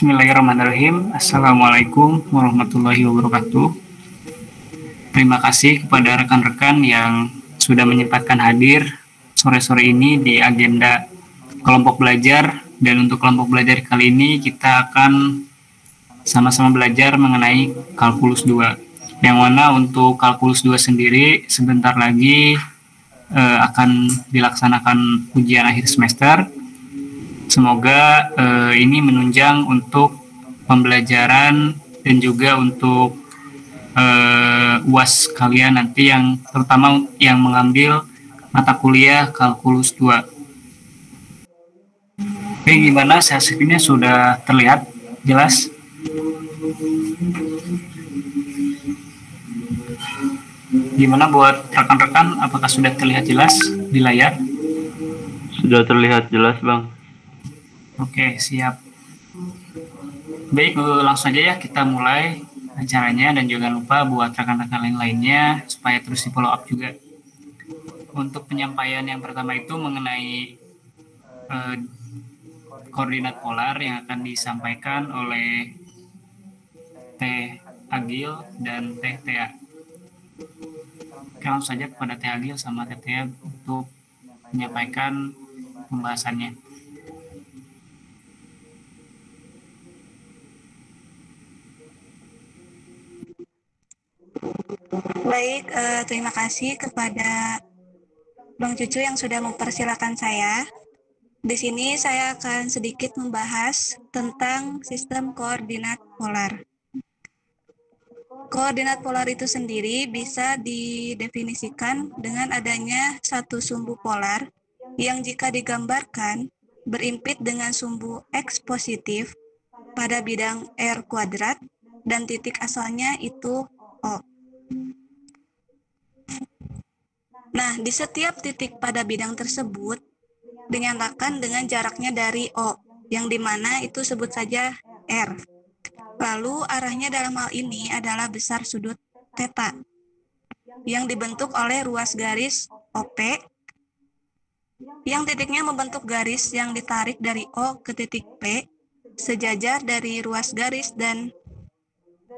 Bismillahirrahmanirrahim. Assalamualaikum warahmatullahi wabarakatuh. Terima kasih kepada rekan-rekan yang sudah menyempatkan hadir sore-sore ini di agenda kelompok belajar. Dan untuk kelompok belajar kali ini kita akan sama-sama belajar mengenai kalkulus 2. Yang mana untuk kalkulus 2 sendiri sebentar lagi akan dilaksanakan ujian akhir semester. Semoga ini menunjang untuk pembelajaran dan juga untuk UAS kalian nanti yang terutama yang mengambil mata kuliah kalkulus 2. Oke, gimana hasilnya sudah terlihat jelas? Gimana buat rekan-rekan, apakah sudah terlihat jelas di layar? Sudah terlihat jelas, Bang. Oke, siap. Baik, langsung aja ya kita mulai acaranya, dan jangan lupa buat rekan-rekan lainnya supaya terus di follow up juga. Untuk penyampaian yang pertama itu mengenai koordinat polar yang akan disampaikan oleh Teh Agil dan Teh Tea. Oke, langsung saja kepada Teh Agil sama Teh Tea untuk menyampaikan pembahasannya. Baik, terima kasih kepada Bang Cucu yang sudah mempersilakan saya. Di sini saya akan sedikit membahas tentang sistem koordinat polar. Koordinat polar itu sendiri bisa didefinisikan dengan adanya satu sumbu polar yang jika digambarkan berimpit dengan sumbu X positif pada bidang R kuadrat dan titik asalnya itu O. Nah, di setiap titik pada bidang tersebut dinyatakan dengan jaraknya dari O, yang dimana itu sebut saja R. Lalu arahnya dalam hal ini adalah besar sudut theta, yang dibentuk oleh ruas garis OP, yang titiknya membentuk garis yang ditarik dari O ke titik P, sejajar dari ruas garis, dan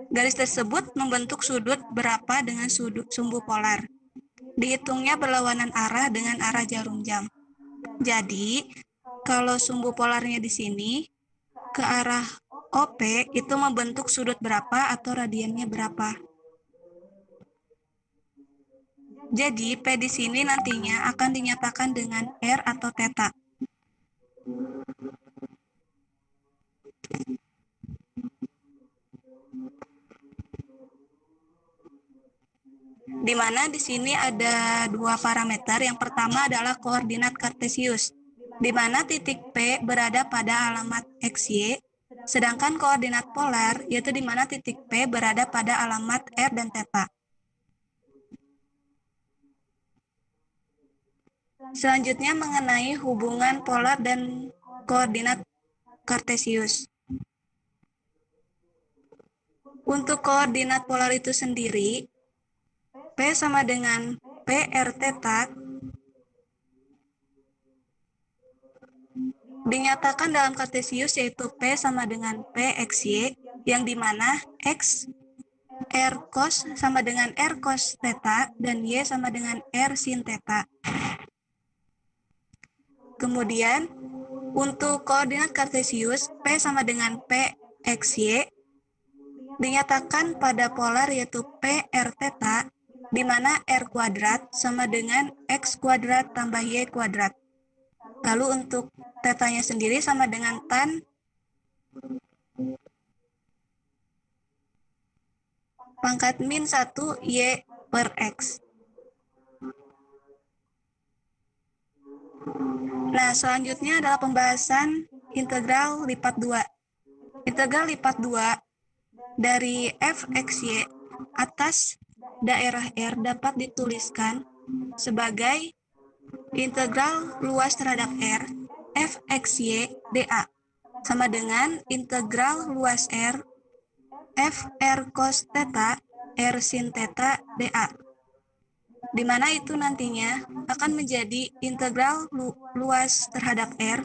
garis tersebut membentuk sudut berapa dengan sumbu polar. Dihitungnya berlawanan arah dengan arah jarum jam. Jadi, kalau sumbu polarnya di sini, ke arah OP itu membentuk sudut berapa atau radiannya berapa. Jadi, P di sini nantinya akan dinyatakan dengan R atau theta. Di mana di sini ada dua parameter. Yang pertama adalah koordinat kartesius, di mana titik P berada pada alamat XY, sedangkan koordinat polar yaitu di mana titik P berada pada alamat R dan theta. Selanjutnya mengenai hubungan polar dan koordinat kartesius. Untuk koordinat polar itu sendiri, P sama dengan PR theta dinyatakan dalam kartesius yaitu P sama dengan PXY, yang dimana X R cos sama dengan R cos theta dan Y sama dengan R sin theta. Kemudian untuk koordinat kartesius P sama dengan PXY dinyatakan pada polar yaitu PR theta, di mana R kuadrat sama dengan X kuadrat tambah Y kuadrat. Lalu untuk tetanya sendiri sama dengan tan pangkat min 1 Y per X. Nah, selanjutnya adalah pembahasan integral lipat 2. Integral lipat 2 dari fxy atas daerah R dapat dituliskan sebagai integral luas terhadap R fxy dA sama dengan integral luas R fr cos theta R sin theta dA, di mana itu nantinya akan menjadi integral luas terhadap R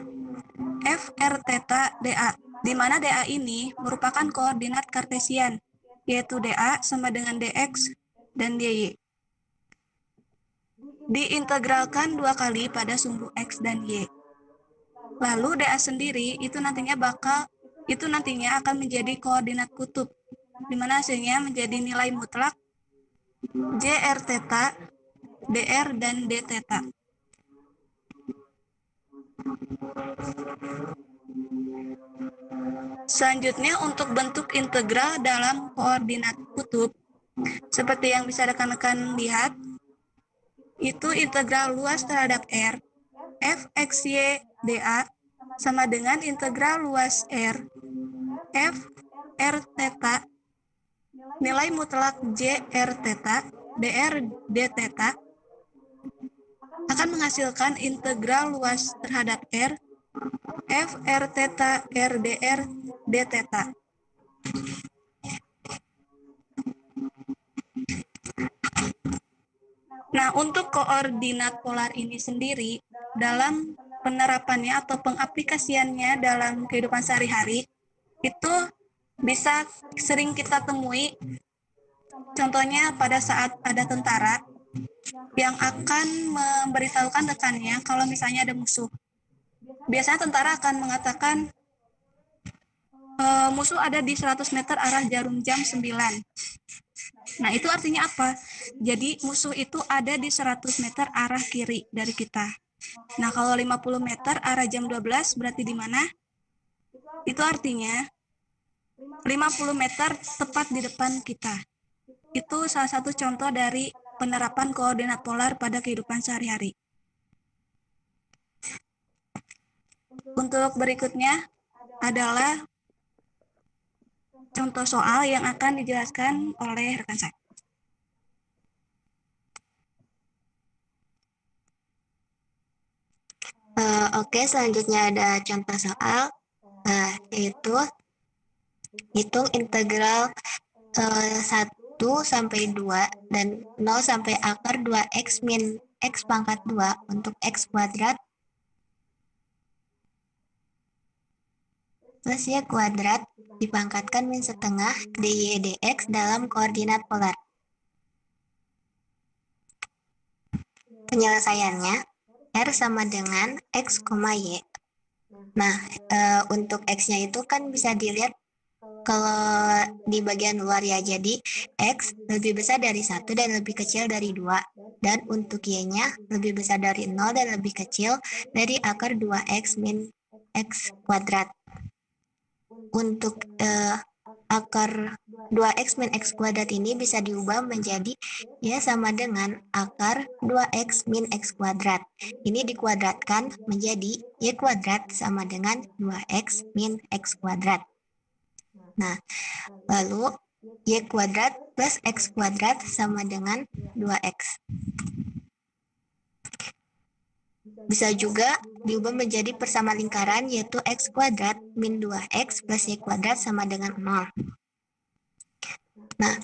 fr theta dA di mana dA ini merupakan koordinat kartesian, yaitu dA sama dengan dx dan dy. Diintegralkan 2 kali pada sumbu x dan y. Lalu dA sendiri itu nantinya akan menjadi koordinat kutub, di mana hasilnya menjadi nilai mutlak jr theta, dr, dan d theta. Selanjutnya untuk bentuk integral dalam koordinat kutub, seperti yang bisa rekan-rekan lihat, itu integral luas terhadap R, f x y dA sama dengan integral luas R, f r theta, nilai mutlak j r theta, dr d theta, akan menghasilkan integral luas terhadap R, f r theta r dr d theta. Nah, untuk koordinat polar ini sendiri, dalam penerapannya atau pengaplikasiannya dalam kehidupan sehari-hari, itu bisa sering kita temui, contohnya pada saat ada tentara yang akan memberitahukan rekannya kalau misalnya ada musuh. Biasanya tentara akan mengatakan, musuh ada di 100 meter arah jarum jam 9. Nah, itu artinya apa? Jadi, musuh itu ada di 100 meter arah kiri dari kita. Nah, kalau 50 meter arah jam 12 berarti di mana? Itu artinya 50 meter tepat di depan kita. Itu salah satu contoh dari penerapan koordinat polar pada kehidupan sehari-hari. Untuk berikutnya adalah contoh soal yang akan dijelaskan oleh rekan saya. Oke, selanjutnya ada contoh soal, yaitu hitung integral 1 sampai 2 dan 0 sampai akar 2x min x pangkat 2 untuk x kuadrat plus y kuadrat dipangkatkan min setengah dy dx dalam koordinat polar. Penyelesaiannya, R sama dengan X, Y. Nah, untuk X-nya itu kan bisa dilihat kalau di bagian luar ya, jadi X lebih besar dari 1 dan lebih kecil dari 2. Dan untuk Y-nya lebih besar dari 0 dan lebih kecil dari akar 2X min X kuadrat. Untuk akar 2x min x kuadrat ini bisa diubah menjadi y sama dengan akar 2x min x kuadrat. Ini dikuadratkan menjadi y kuadrat sama dengan 2x min x kuadrat. Nah, lalu y kuadrat plus x kuadrat sama dengan 2x. Bisa juga diubah menjadi persamaan lingkaran, yaitu x kuadrat min 2x plus y kuadrat sama dengan 0. Nah,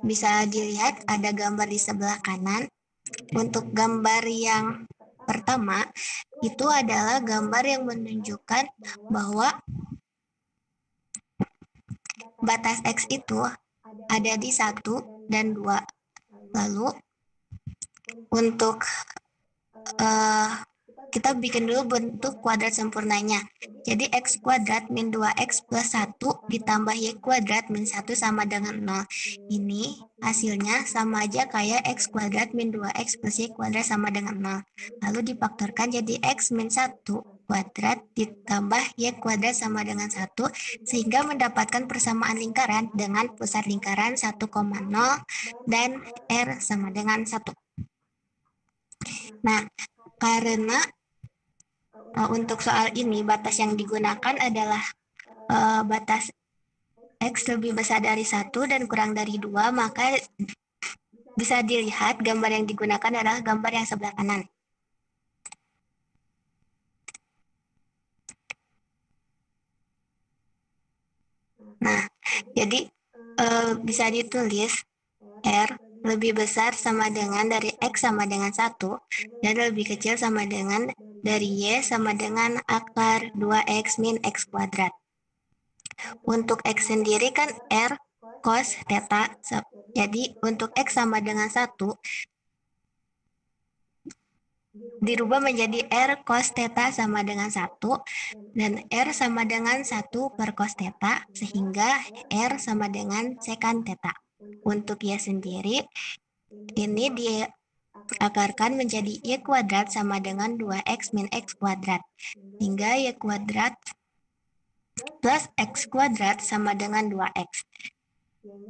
bisa dilihat ada gambar di sebelah kanan. Untuk gambar yang pertama, itu adalah gambar yang menunjukkan bahwa batas x itu ada di 1 dan 2. Lalu, untuk kita bikin dulu bentuk kuadrat sempurnanya. Jadi x kuadrat min 2x plus 1 ditambah y kuadrat min 1 sama dengan 0. Ini hasilnya sama aja kayak x kuadrat min 2x plus y kuadrat sama dengan 0. Lalu difaktorkan jadi x min 1 kuadrat ditambah y kuadrat sama dengan 1, sehingga mendapatkan persamaan lingkaran dengan pusat lingkaran 1,0 dan R sama dengan 1. Nah, karena untuk soal ini batas yang digunakan adalah batas X lebih besar dari 1 dan kurang dari 2, maka bisa dilihat gambar yang digunakan adalah gambar yang sebelah kanan. Nah, jadi bisa ditulis R lebih besar sama dengan dari X sama dengan 1 dan lebih kecil sama dengan dari Y sama dengan akar 2X min X kuadrat. Untuk X sendiri kan R cos theta. Jadi untuk X sama dengan 1 dirubah menjadi R cos theta sama dengan 1 dan R sama dengan 1 per cos theta sehingga R sama dengan secant theta. Untuk Y sendiri ini diakarkan menjadi Y kuadrat sama dengan 2X min X kuadrat hingga Y kuadrat plus X kuadrat sama dengan 2X.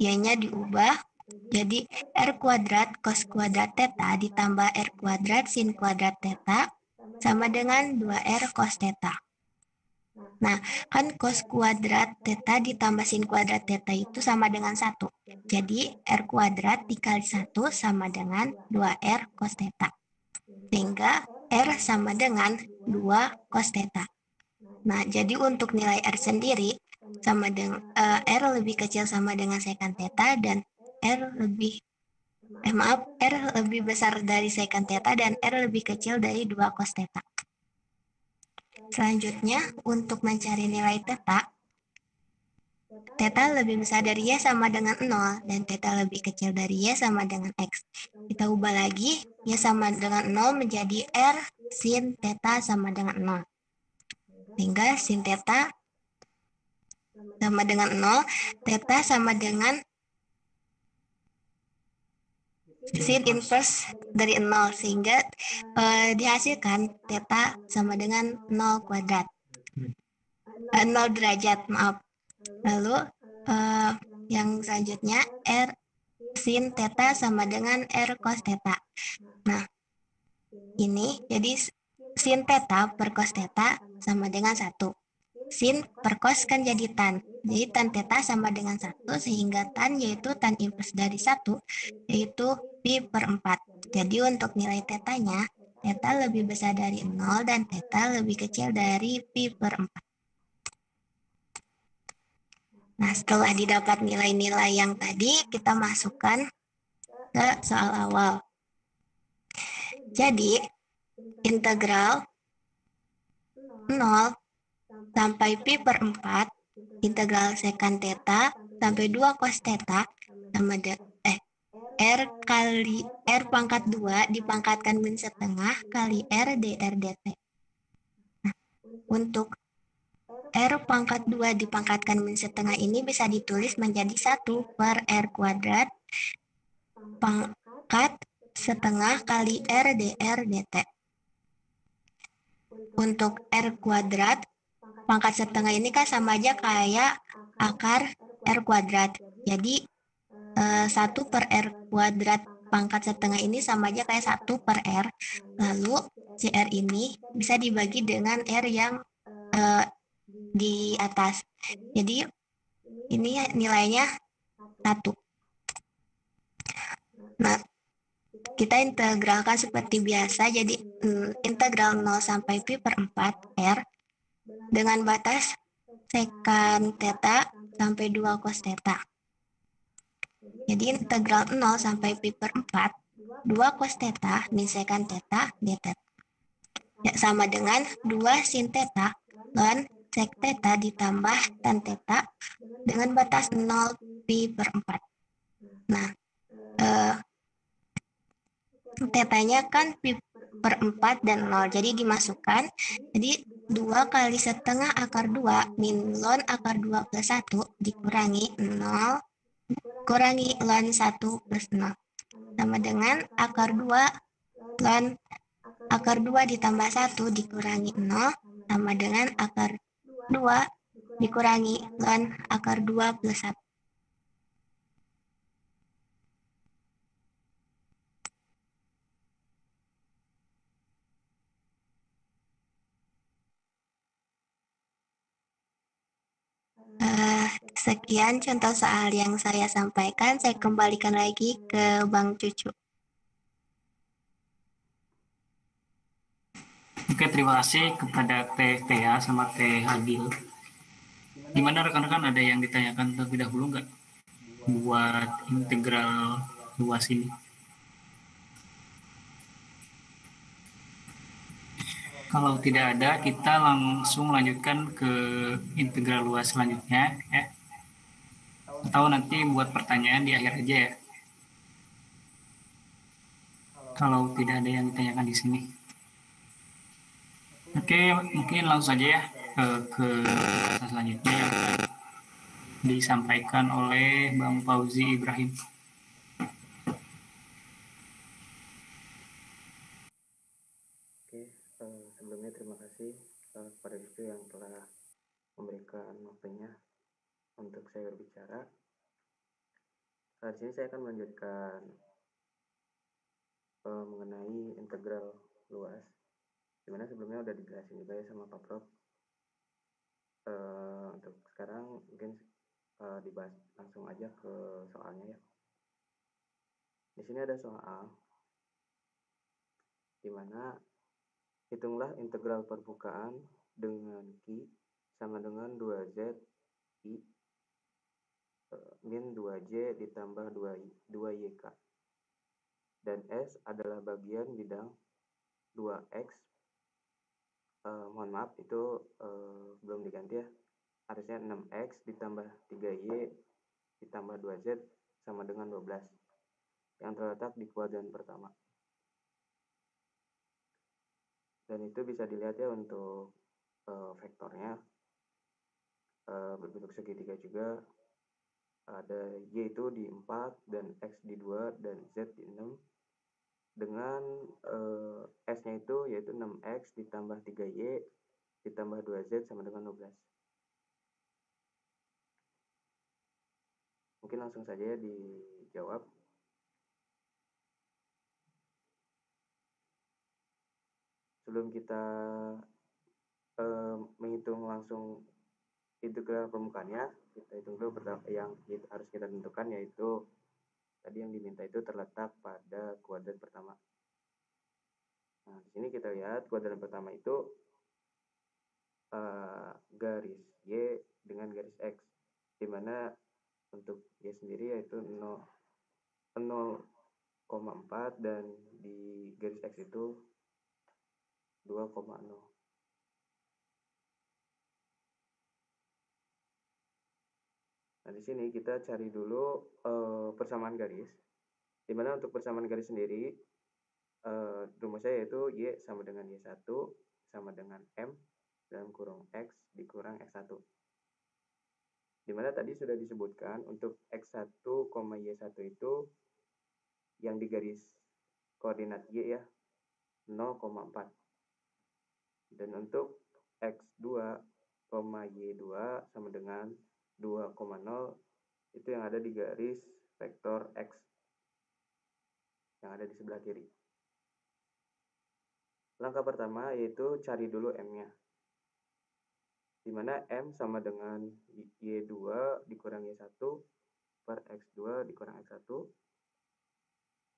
Y-nya diubah jadi R kuadrat cos kuadrat theta ditambah R kuadrat sin kuadrat theta sama dengan 2R cos theta. Nah, kan cos kuadrat theta ditambah sin kuadrat theta itu sama dengan 1. Jadi R kuadrat dikali 1 sama dengan 2R cos theta. Sehingga R sama dengan 2 cos theta. Nah, jadi untuk nilai R sendiri sama dengan R lebih kecil sama dengan secant theta dan R lebih besar dari secant theta dan R lebih kecil dari 2 cos theta. Selanjutnya, untuk mencari nilai theta, theta lebih besar dari Y sama dengan 0 dan theta lebih kecil dari Y sama dengan X. Kita ubah lagi, Y sama dengan 0 menjadi R sin theta sama dengan 0. Sehingga sin theta sama dengan 0, theta sama dengan sin inverse dari 0 sehingga dihasilkan theta sama dengan 0 kuadrat. 0 derajat, maaf. Lalu yang selanjutnya R sin theta sama dengan R cos theta. Nah, ini jadi sin theta per cos theta sama dengan 1. Sin per cos kan jadi tan. Jadi tan theta sama dengan 1 sehingga tan yaitu tan inverse dari 1 yaitu pi per 4. Jadi untuk nilai tetanya, theta lebih besar dari 0 dan theta lebih kecil dari pi per 4. Nah, setelah didapat nilai-nilai yang tadi, kita masukkan ke soal awal. Jadi, integral 0 sampai pi per 4, integral secant theta sampai 2 cos theta sama R kali R pangkat 2 dipangkatkan min setengah kali R dr dt. Nah, untuk R pangkat 2 dipangkatkan min setengah ini bisa ditulis menjadi 1 per R kuadrat pangkat setengah kali R dr dt. Untuk R kuadrat pangkat setengah ini kan sama aja kayak akar R kuadrat. Jadi 1 per R kuadrat pangkat setengah ini sama aja kayak 1 per R. Lalu CR ini bisa dibagi dengan R yang di atas. Jadi ini nilainya 1. Nah, kita integralkan seperti biasa. Jadi integral 0 sampai pi per 4 R dengan batas secant theta sampai 2 cos theta. Jadi integral 0 sampai pi per 4, 2 cos theta min secant theta dt. Ya, sama dengan 2 sin theta ln sec theta ditambah tan theta dengan batas 0 pi per 4. Nah, tetanya kan pi per 4 dan 0, jadi dimasukkan. Jadi 2 kali setengah akar 2 min ln akar 2 plus 1 dikurangi 0 kurangi ln 1 plus 0 sama dengan akar 2 ln akar 2 ditambah 1 dikurangi 0 sama dengan akar 2 dikurangi ln akar 2 plus 1. Sekian contoh soal yang saya sampaikan. Saya kembalikan lagi ke Bang Cucu. Oke, terima kasih kepada Teh Tea sama Teh Agil. Gimana rekan-rekan, ada yang ditanyakan terlebih dahulu nggak buat integral luas ini? Kalau tidak ada, kita langsung lanjutkan ke integral luas selanjutnya ya. Atau nanti buat pertanyaan di akhir aja ya. Kalau tidak ada yang ditanyakan di sini. Oke, mungkin langsung saja ya ke selanjutnya yang akan disampaikan oleh Bang Fauzi Ibrahim. Oke, sebelumnya terima kasih kepada Rizky yang telah memberikan waktunya untuk saya berbicara. Di sini saya akan melanjutkan mengenai integral luas, dimana sebelumnya udah dijelasin juga ya sama Pak Prof. Untuk sekarang mungkin dibahas langsung aja ke soalnya ya. Di sini ada soal dimana hitunglah integral permukaan dengan Q sama dengan 2Z I min 2J ditambah 2YK. Dan S adalah bagian bidang 2X. Mohon maaf, itu belum diganti ya. Harusnya 6X ditambah 3Y ditambah 2Z sama dengan 12. Yang terletak di kuadran pertama. Dan itu bisa dilihat ya untuk vektornya. Berbentuk segitiga juga. Ada Y itu di 4 dan X di 2 dan Z di 6. Dengan S-nya itu yaitu 6X ditambah 3Y ditambah 2Z sama dengan 12. Mungkin langsung saja ya dijawab. Sebelum kita menghitung langsung integral permukaannya, kita hitung dulu yang harus kita tentukan, yaitu tadi yang diminta itu terletak pada kuadran pertama. Nah, di sini kita lihat kuadran pertama itu garis Y dengan garis X, di mana untuk Y sendiri yaitu 0,4 dan di garis X itu 2,0. Nah, di sini kita cari dulu persamaan garis. Di mana untuk persamaan garis sendiri rumusnya yaitu Y sama dengan Y1 sama dengan M dalam kurung X dikurang X1. Di mana tadi sudah disebutkan untuk X1, Y1 itu yang di garis koordinat Y ya 0,4. Dan untuk X2, Y2 sama dengan 2,0 itu yang ada di garis vektor X yang ada di sebelah kiri. Langkah pertama yaitu cari dulu M-nya. Di mana M sama dengan Y2 dikurang Y1 per X2 dikurang X1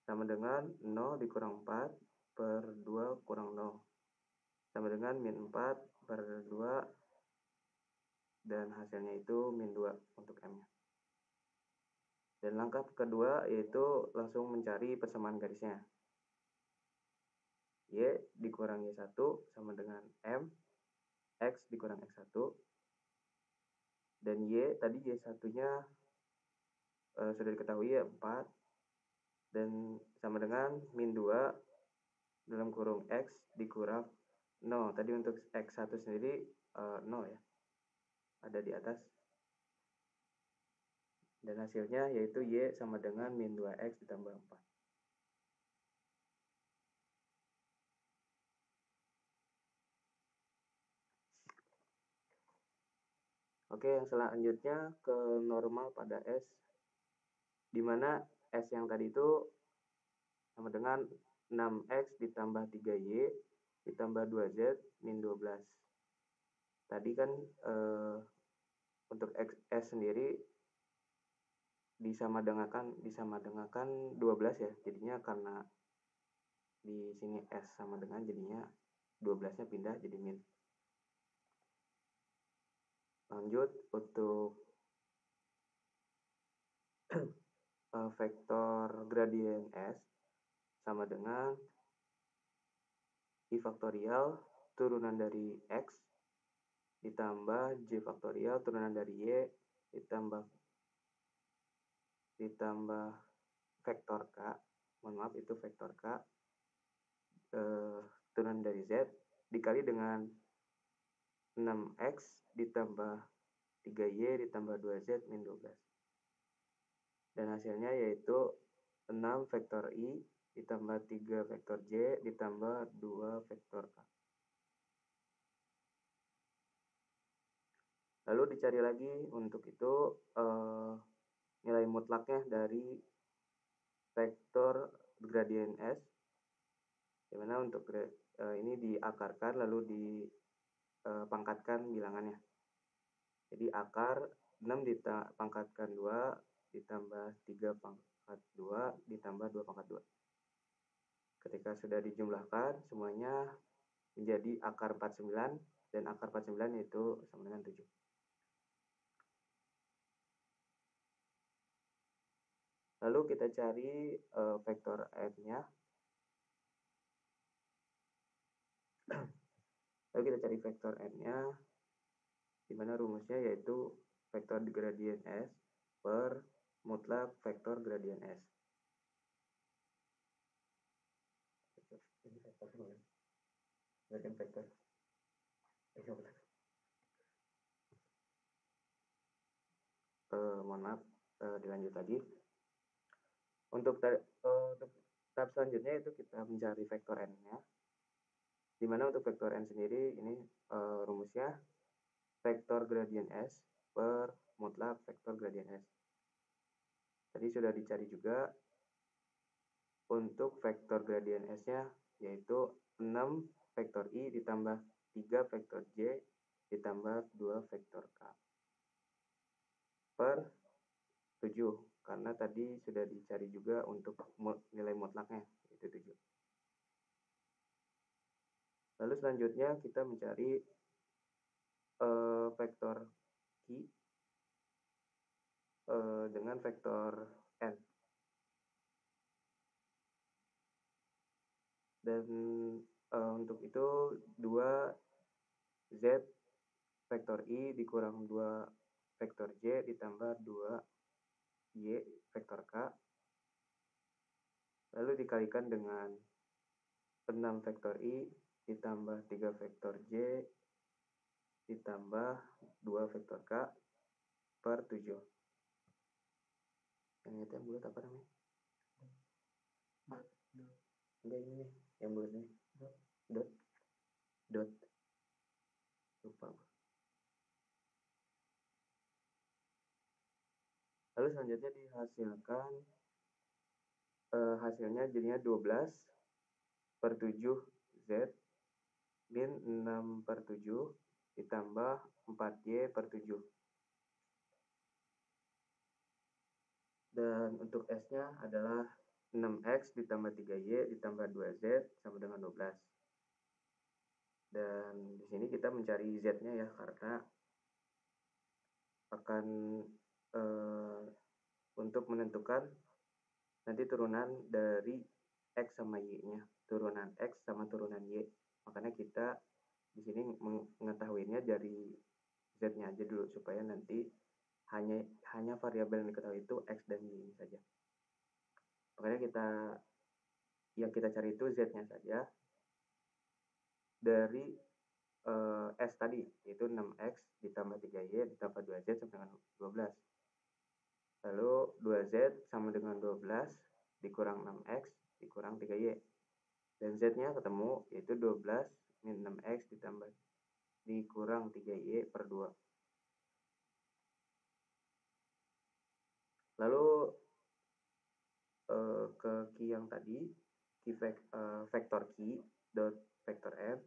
sama dengan 0 dikurang 4 per 2 kurang 0 sama dengan min 4 per 2 dan hasilnya itu min 2 untuk M-nya. Dan langkah kedua yaitu langsung mencari persamaan garisnya. Y dikurang Y1 sama dengan M, X dikurang X1, dan Y tadi Y1-nya sudah diketahui ya 4, dan sama dengan min 2 dalam kurung X dikurang 0. Tadi untuk X1 sendiri 0 ya, ada di atas. Dan hasilnya yaitu Y sama dengan min 2X ditambah 4. Oke, yang selanjutnya ke normal pada S, di mana S yang tadi itu sama dengan 6X ditambah 3Y ditambah 2Z min 12. Tadi kan untuk S sendiri disamadengakan 12 ya. Jadinya karena di sini S sama dengan jadinya 12-nya pindah jadi min. Lanjut untuk vektor gradien S sama dengan I faktorial turunan dari X ditambah J faktorial turunan dari Y ditambah vektor K, mohon maaf itu vektor K, turunan dari Z dikali dengan 6X ditambah 3Y ditambah 2Z min 12. Dan hasilnya yaitu 6 vektor I ditambah 3 vektor J ditambah 2 vektor K. Lalu dicari lagi untuk itu nilai mutlaknya dari vektor gradien S, dimana untuk ini diakarkan lalu dipangkatkan bilangannya. Jadi akar 6 dipangkatkan 2 ditambah 3 pangkat 2 ditambah 2 pangkat 2. Ketika sudah dijumlahkan semuanya menjadi akar 49 dan akar 49 itu sama dengan 7. Lalu kita cari vektor N-nya. Lalu kita cari vektor N-nya, di mana rumusnya yaitu vektor gradien S per mutlak vektor gradien S. Ini vektor vektor. Mohon maaf, dilanjut lagi. Untuk tahap selanjutnya itu kita mencari vektor N-nya. Di mana untuk vektor N sendiri ini rumusnya vektor gradien S per mutlak vektor gradien S. Tadi sudah dicari juga untuk vektor gradien S-nya yaitu 6 vektor I ditambah 3 vektor J ditambah 2 vektor K per 7, karena tadi sudah dicari juga untuk nilai mutlaknya yaitu 7. Lalu selanjutnya kita mencari vektor Q dengan vektor N. Dan untuk itu 2Z vektor I dikurang 2 vektor J ditambah 2Y vektor K. Lalu dikalikan dengan 6 vektor I ditambah 3 vektor J ditambah 2 vektor K per 7. Yang itu yang bulat apa namanya? Enggak, ini nih, yang bulat ini. Dot. Lupa. Lalu selanjutnya dihasilkan hasilnya jadinya 12 per 7 Z min 6 per 7 ditambah 4Y per 7. Dan untuk S-nya adalah 6X ditambah 3Y ditambah 2Z sama dengan 12. Dan di sini kita mencari Z-nya ya, karena akan untuk menentukan nanti turunan dari X sama Y-nya, turunan X sama turunan Y. Makanya kita di sini mengetahuinya dari Z-nya aja dulu supaya nanti hanya variabel yang diketahui itu X dan Y saja. Makanya yang kita cari itu Z-nya saja dari S tadi, yaitu 6X ditambah 3Y ditambah 2Z sama dengan 12. Lalu 2Z sama dengan 12 dikurang 6X dikurang 3Y. Dan Z-nya ketemu, yaitu 12 min 6X ditambah dikurang 3Y per 2. Lalu ke Q yang tadi, vektor Q dot vektor N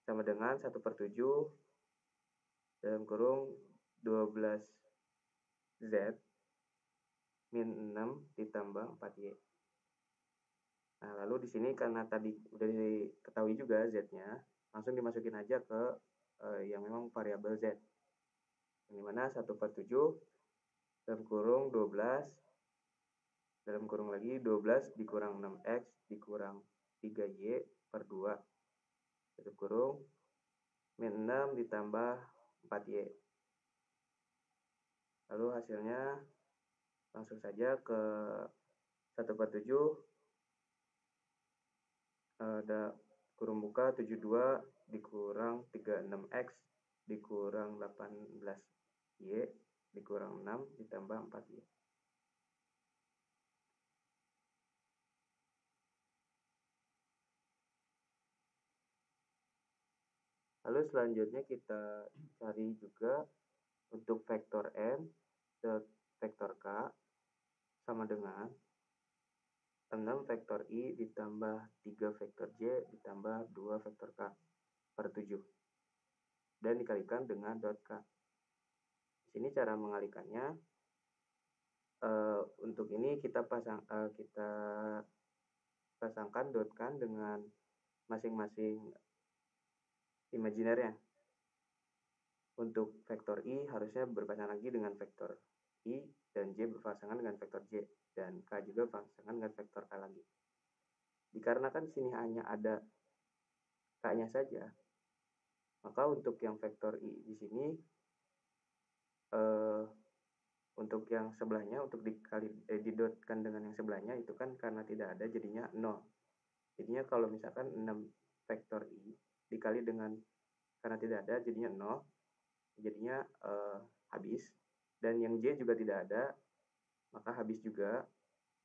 sama dengan 1 per 7 dalam kurung 12Z min 6 ditambah 4Y. Nah, lalu di sini karena tadi udah diketahui juga Z-nya, langsung dimasukin aja ke yang memang variabel Z. Yang dimana 1 per 7 dalam kurung 12 dalam kurung lagi 12 dikurang 6X dikurang 3Y per 2. tutup kurung, min 6 ditambah 4Y. Lalu hasilnya langsung saja ke 1/7 ada kurung buka 72 dikurang 36X dikurang 18Y dikurang 6 ditambah 4Y. Lalu selanjutnya kita cari juga untuk vektor N dot vektor K sama dengan 6 vektor I ditambah 3 vektor J ditambah 2 vektor K per 7. Dan dikalikan dengan dot K. Di sini cara mengalikannya, untuk ini kita pasangkan dot K dengan masing-masing imajinernya. Untuk vektor I harusnya berpasangan lagi dengan vektor I dan J berpasangan dengan vektor J dan K juga berpasangan dengan vektor K lagi. Dikarenakan di sini hanya ada K-nya saja, maka untuk yang vektor I di sini untuk yang sebelahnya untuk didotkan dengan yang sebelahnya itu kan karena tidak ada jadinya 0. Jadinya kalau misalkan 6 vektor I dikali dengan karena tidak ada jadinya 0, jadinya habis. Dan yang J juga tidak ada, maka habis juga.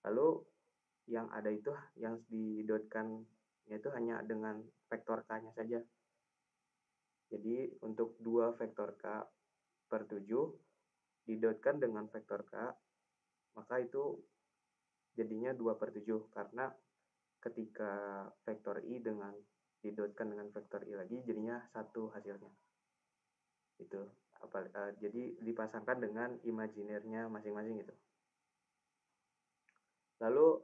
Lalu yang ada itu yang didotkan yaitu hanya dengan vektor K-nya saja. Jadi untuk 2 vektor K per 7 didotkan dengan vektor K, maka itu jadinya 2/7 karena ketika vektor I dengan didotkan dengan vektor I lagi jadinya 1 hasilnya. Itu jadi dipasangkan dengan imajinernya masing-masing gitu. Lalu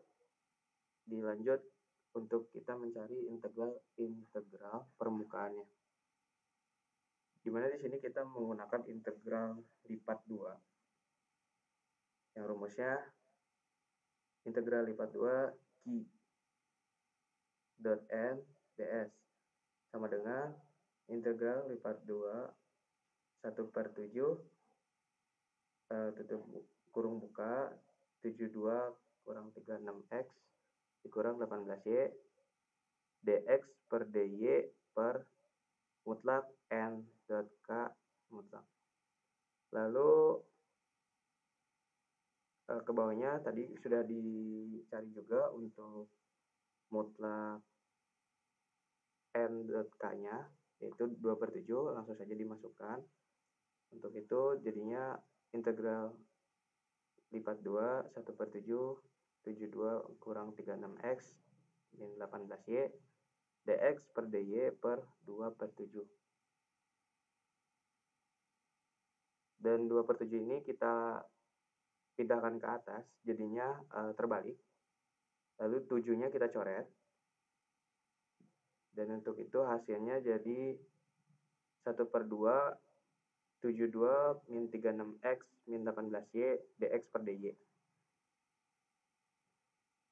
dilanjut untuk kita mencari integral permukaannya. Dimana di sini kita menggunakan integral lipat 2. Yang rumusnya integral lipat 2 Q dot N ds sama dengan integral lipat 2 1/7 tutup kurung buka 72 kurang 36X dikurang 18Y dx per dy per mutlak N dot K mutlak. Lalu ke bawahnya tadi sudah dicari juga untuk mutlak N dot K-nya yaitu 2/7, langsung saja dimasukkan. Untuk itu jadinya integral lipat 2 1/7 72 kurang 36X min 18Y dx per dy per 2/7. Dan 2/7 ini kita pindahkan ke atas, jadinya terbalik. Lalu 7-nya kita coret. Dan untuk itu hasilnya jadi 1/2 72 min 36X min 18Y dx per dy.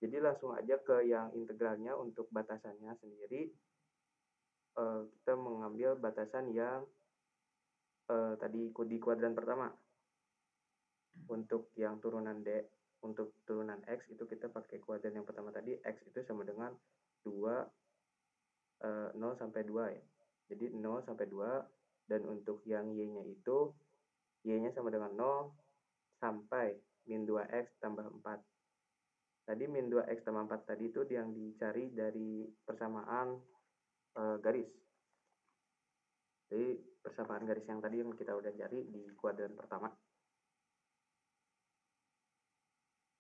Jadi langsung aja ke yang integralnya. Untuk batasannya sendiri kita mengambil batasan yang tadi di kuadran pertama. Untuk yang turunan D, untuk turunan X itu kita pakai kuadran yang pertama tadi, X itu sama dengan 2 0 sampai 2 ya. Jadi 0 sampai 2 dan untuk yang Y-nya itu Y-nya sama dengan 0 sampai min 2X tambah 4. Tadi min 2X tambah 4 tadi itu yang dicari dari persamaan garis. Jadi persamaan garis yang tadi yang kita udah cari di kuadran pertama.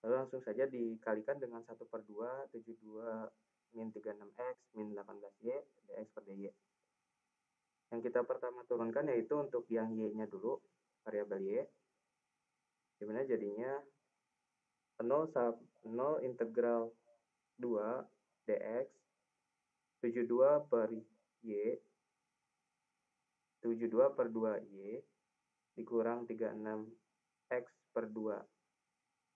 Lalu langsung saja dikalikan dengan 1/2 72 min 36X min 18Y dx per dy. Yang kita pertama turunkan yaitu untuk yang Y-nya dulu, variabel Y. Dimana jadinya 0 integral 2 dx 72 per Y 72 per 2Y dikurang 36X per 2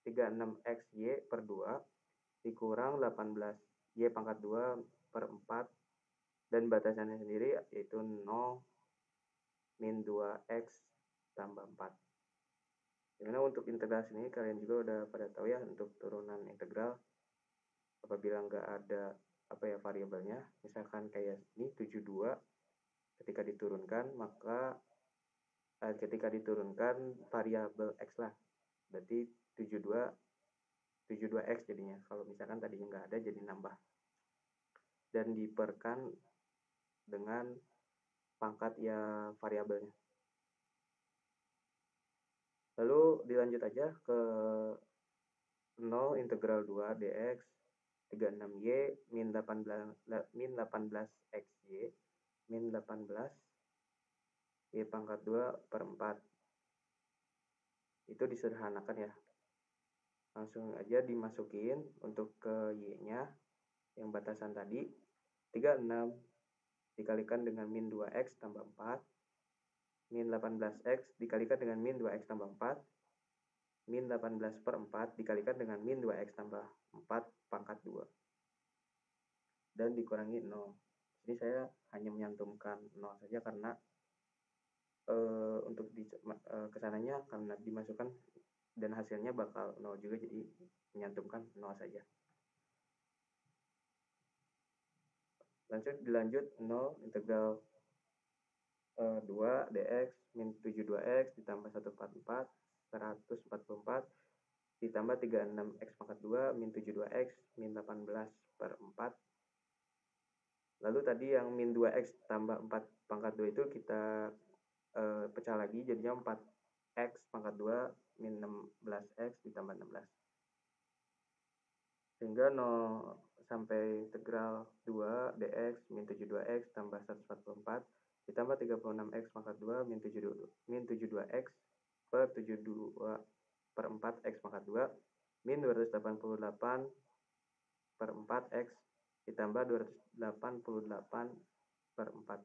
36XY per 2 dikurang 18Y pangkat 2 per 4 dan batasannya sendiri yaitu 0 min 2x tambah 4. Dimana untuk integral sini kalian juga udah pada tahu ya, untuk turunan integral apabila nggak ada variabelnya, misalkan kayak ini 72, ketika diturunkan maka ketika diturunkan variabel x lah, berarti 72x jadinya. Kalau misalkan tadinya nggak ada jadi nambah, dan diperkan dengan pangkat ya variabelnya. Lalu dilanjut aja ke 0 integral 2 dx 36y min 18xy min 18 y pangkat 2 per 4. Itu disederhanakan ya. Langsung aja dimasukin untuk ke y-nya yang batasan tadi 36 dikalikan dengan min 2x tambah 4 min 18x dikalikan dengan min 2x tambah 4 min 18 per 4 dikalikan dengan min 2x tambah 4 pangkat 2 dan dikurangi 0. Jadi saya hanya menyantumkan 0 saja karena untuk kesananya karena dimasukkan dan hasilnya bakal 0 juga, jadi menyantumkan 0 saja. Dilanjut 0 integral 2 dx min 72x ditambah 144 144 ditambah 36x pangkat 2 min 72x min 18 per 4. Lalu tadi yang min 2x tambah 4 pangkat 2 itu kita pecah lagi, jadinya 4x pangkat 2 min 16x ditambah 16. Sehingga 0 sampai integral 2 dx min 72x tambah 144 ditambah 36x pangkat 2 min 72x per 72 per 4x pangkat 2 min 288 per 4x ditambah 288 per 4.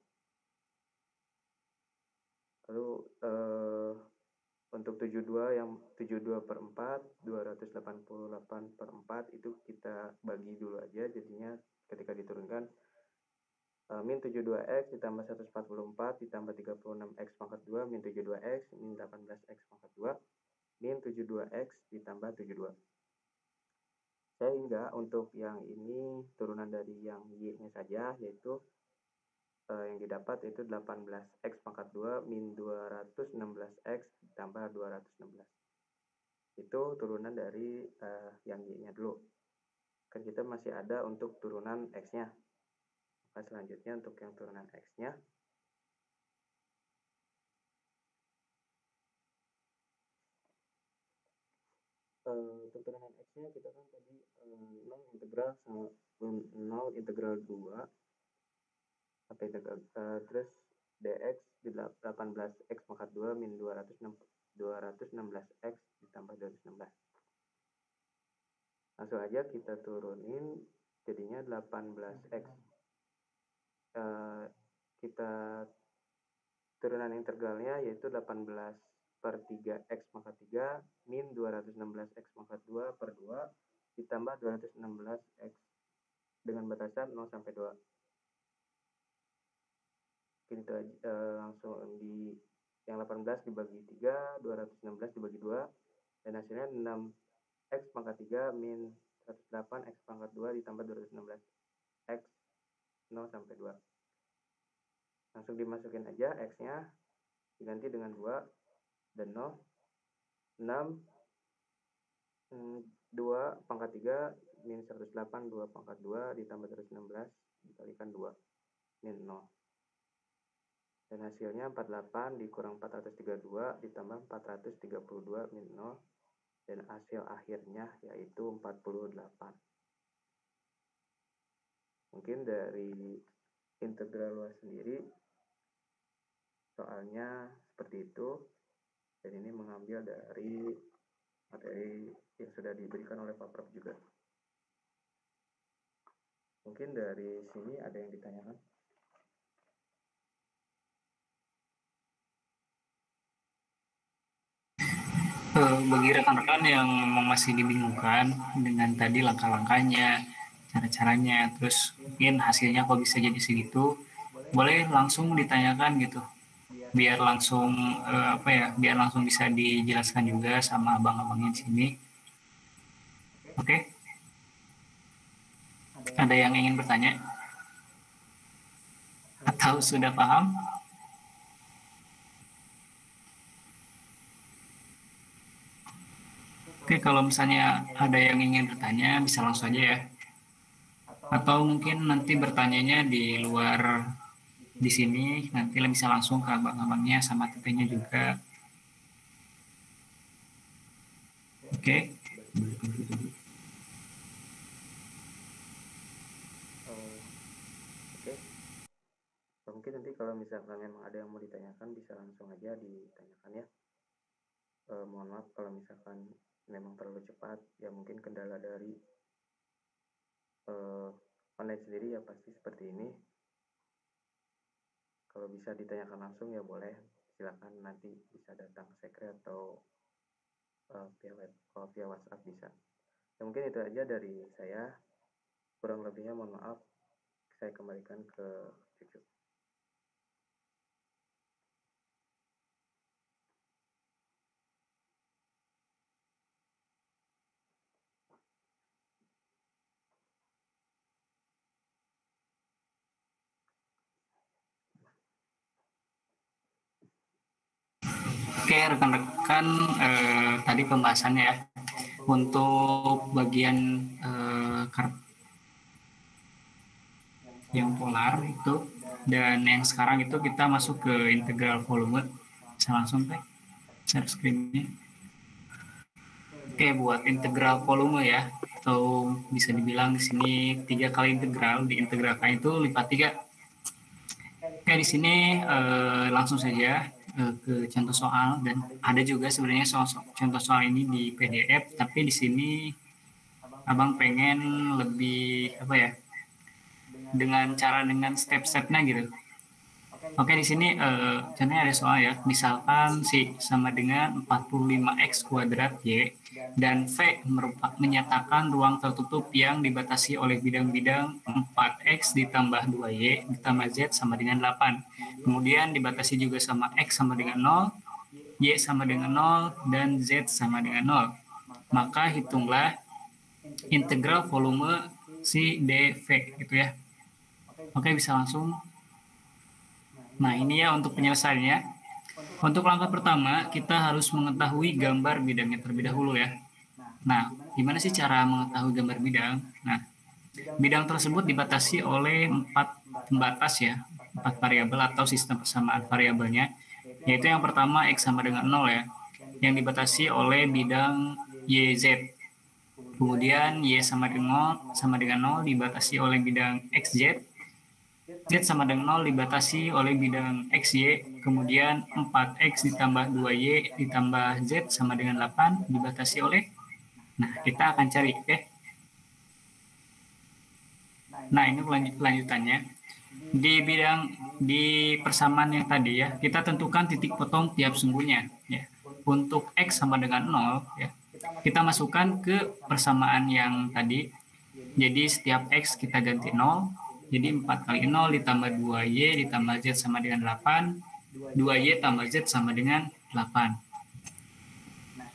Lalu untuk 72 yang 72 per 4 288 per 4 itu kita bagi dulu aja, jadinya ketika diturunkan min 72x ditambah 144 ditambah 36x pangkat 2 min 72x min 18x pangkat 2 min 72x ditambah 72. Sehingga untuk yang ini turunan dari yang y-nya saja, yaitu yang didapat itu 18x pangkat 2 min 216x ditambah 216. Itu turunan dari yang y-nya dulu. Kan kita masih ada untuk turunan x-nya. Maka selanjutnya untuk yang turunan x-nya untuk turunan x-nya kita kan tadi 0 integral sama 0 integral 2 terus dx di 18x pangkat 2 min 216x ditambah 216. Langsung aja kita turunin, jadinya 18x. Kita turunan integralnya yaitu 18 per 3x pangkat 3 min 216x pangkat 2 per 2 ditambah 216x dengan batasan 0 sampai 2. Kita langsung di yang 18 dibagi 3, 216 dibagi 2, dan hasilnya 6x pangkat 3 min 108x pangkat 2 ditambah 216x 0 sampai 2. Langsung dimasukin aja x-nya, diganti dengan 2 dan 0. 6 2 pangkat 3 min 108 2 pangkat 2 ditambah 216 dikalikan 2 min 0. Dan hasilnya 48 dikurang 432 ditambah 432 min 0, dan hasil akhirnya yaitu 48. Mungkin dari integral luas sendiri soalnya seperti itu, dan ini mengambil dari materi yang sudah diberikan oleh Pak Prof juga. Mungkin dari sini ada yang ditanyakan? Bagi rekan-rekan yang memang masih dibingungkan dengan tadi langkah-langkahnya, cara-caranya, terus mungkin hasilnya kok bisa jadi segitu, boleh langsung ditanyakan gitu, biar langsung biar langsung bisa dijelaskan juga sama abang-abangnya di sini. Oke, ada yang ingin bertanya atau sudah paham? Oke, kalau misalnya ada yang ingin bertanya bisa langsung aja ya, atau mungkin nanti bertanyanya di luar di sini, nanti bisa langsung ke abang-abangnya sama tetenya juga. Oke. Oke. Mungkin nanti kalau misalkan memang ada yang mau ditanyakan bisa langsung aja ditanyakan ya. Mohon maaf kalau misalkan memang terlalu cepat, ya mungkin kendala dari online sendiri ya pasti seperti ini. Kalau bisa ditanyakan langsung ya boleh, silakan nanti bisa datang sekre atau via WhatsApp bisa. Ya, mungkin itu aja dari saya. Kurang lebihnya mohon maaf. Saya kembalikan ke Cucu. Oke, rekan-rekan, tadi pembahasannya ya untuk bagian yang polar itu, dan yang sekarang itu kita masuk ke integral volume. Bisa langsung teh share screen-nya. Oke, buat integral volume ya, atau bisa dibilang di sini 3 kali integral, diintegralkan itu lipat 3. Oke, di sini langsung saja ke contoh soal, dan ada juga sebenarnya contoh soal ini di PDF, tapi di sini abang pengen lebih dengan step-stepnya gitu. Oke, di sini contohnya ada soal ya, misalkan si sama dengan 45x kuadrat Y dan V menyatakan ruang tertutup yang dibatasi oleh bidang-bidang 4x ditambah 2Y ditambah Z sama dengan 8. Kemudian dibatasi juga sama X sama dengan 0, Y sama dengan 0, dan Z sama dengan 0. Maka hitunglah integral volume si dV gitu ya. Oke, bisa langsung. Nah, ini ya untuk penyelesaiannya. Untuk langkah pertama, kita harus mengetahui gambar bidangnya terlebih dahulu ya. Nah, gimana sih cara mengetahui gambar bidang? Nah, bidang tersebut dibatasi oleh 4 pembatas ya, 4 variabel atau sistem persamaan variabelnya, yaitu yang pertama X sama dengan 0 ya, yang dibatasi oleh bidang YZ. Kemudian Y sama dengan 0 dibatasi oleh bidang XZ. Z sama dengan 0 dibatasi oleh bidang XY, kemudian 4X ditambah 2Y ditambah Z sama dengan 8 dibatasi oleh, nah kita akan cari, oke. Nah, ini lanjutannya. Di persamaan yang tadi ya, kita tentukan titik potong tiap sumbunya ya. Untuk X sama dengan 0 ya, kita masukkan ke persamaan yang tadi. Jadi setiap X kita ganti 0. Jadi 4 kali 0 ditambah 2Y ditambah Z sama dengan 8. 2Y tambah Z sama dengan 8.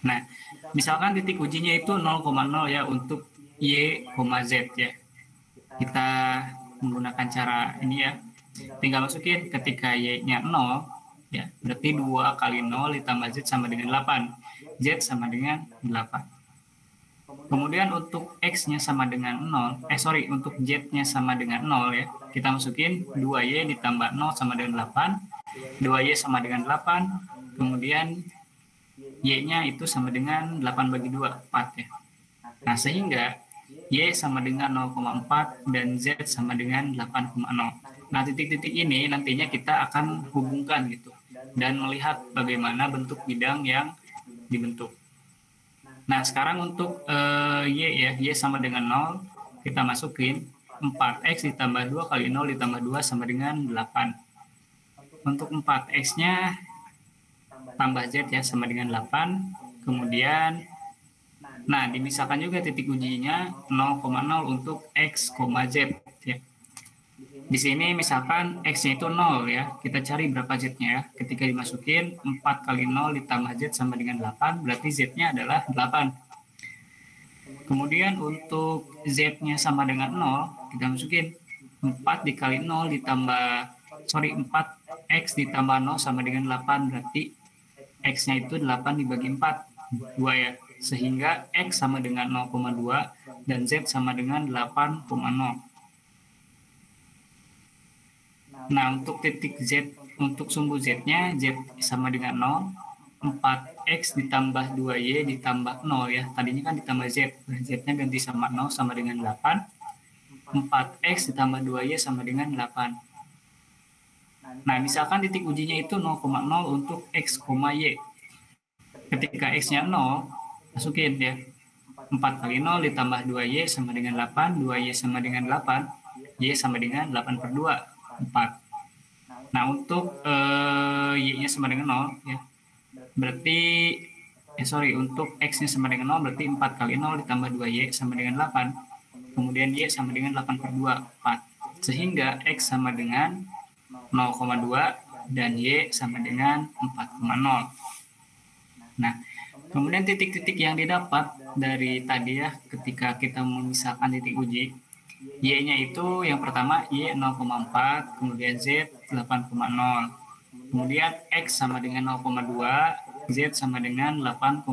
Nah, misalkan titik ujinya itu 0,0 ya untuk Y, Z ya. Kita menggunakan cara ini ya. Tinggal masukin ketika Y-nya 0, ya, berarti 2 kali 0 ditambah Z sama dengan 8. Z sama dengan 8. Kemudian untuk X-nya sama dengan 0, untuk Z-nya sama dengan 0 ya, kita masukin 2Y ditambah 0 sama dengan 8, 2Y sama dengan 8, kemudian Y-nya itu sama dengan 8 bagi 2, 4 ya. Nah, sehingga Y sama dengan 0,4 dan Z sama dengan 8,0. Nah, titik-titik ini nantinya kita akan hubungkan gitu, dan melihat bagaimana bentuk bidang yang dibentuk. Nah, sekarang untuk Y sama dengan 0, kita masukin 4X ditambah 2 kali 0 ditambah 2 sama dengan 8. Untuk 4X-nya tambah Z ya sama dengan 8. Kemudian, nah dimisahkan juga titik ujinya 0,0 untuk X, Z ya. Di sini misalkan X-nya itu 0 ya, kita cari berapa Z-nya ya. Ketika dimasukin 4 kali 0 ditambah Z sama dengan 8, berarti Z-nya adalah 8. Kemudian untuk Z-nya sama dengan 0, kita masukin 4 dikali 0 ditambah, 4X ditambah 0 sama dengan 8, berarti X-nya itu 8 dibagi 4, 2 ya. Sehingga X sama dengan 0,2 dan Z sama dengan 8,0. Nah, untuk titik Z, untuk sumbu Z-nya, Z sama dengan 0, 4X ditambah 2Y ditambah 0 ya. Tadinya kan ditambah Z, Z-nya ganti sama 0 sama dengan 8, 4X ditambah 2Y sama dengan 8. Nah, misalkan titik ujinya itu 0,0 untuk X, Y. Ketika X-nya 0, masukin ya. 4 kali 0 ditambah 2Y sama dengan 8, 2Y sama dengan 8, Y sama dengan 8 per 2. 4. Nah, untuk Y-nya sama dengan 0 ya. Berarti untuk X-nya sama dengan 0 berarti 4 kali 0 ditambah 2Y sama dengan 8. Kemudian Y sama dengan 8 per 2, 4. Sehingga X sama dengan 0,2 dan Y sama dengan 4,0. Nah, kemudian titik-titik yang didapat dari tadi ya ketika kita memisahkan titik uji, Y-nya itu yang pertama Y 0,4, kemudian Z 8,0. Kemudian X sama dengan 0,2, Z sama dengan 8,0.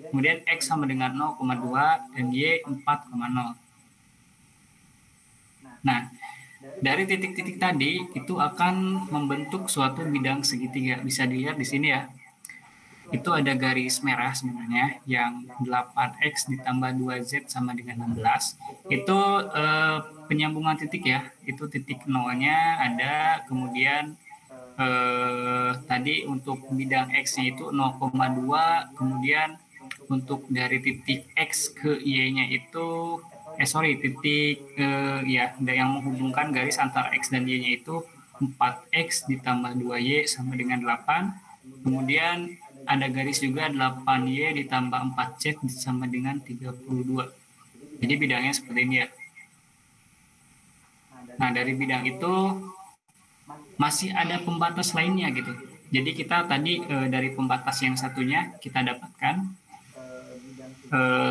Kemudian X sama dengan 0,2 dan Y 4,0. Nah, dari titik-titik tadi itu akan membentuk suatu bidang segitiga. Bisa dilihat di sini ya. Itu ada garis merah sebenarnya yang 8X ditambah 2Z sama dengan 16. Itu penyambungan titik ya. Itu titik nolnya ada, kemudian tadi untuk bidang X-nya itu 0,2, kemudian untuk dari titik X ke Y-nya itu titik ya yang menghubungkan garis antara X dan Y-nya itu 4X ditambah 2Y sama dengan 8. Kemudian ada garis juga 8Y ditambah 4Z sama dengan 32. Jadi bidangnya seperti ini ya. Nah, dari bidang itu masih ada pembatas lainnya gitu. Jadi kita tadi dari pembatas yang satunya kita dapatkan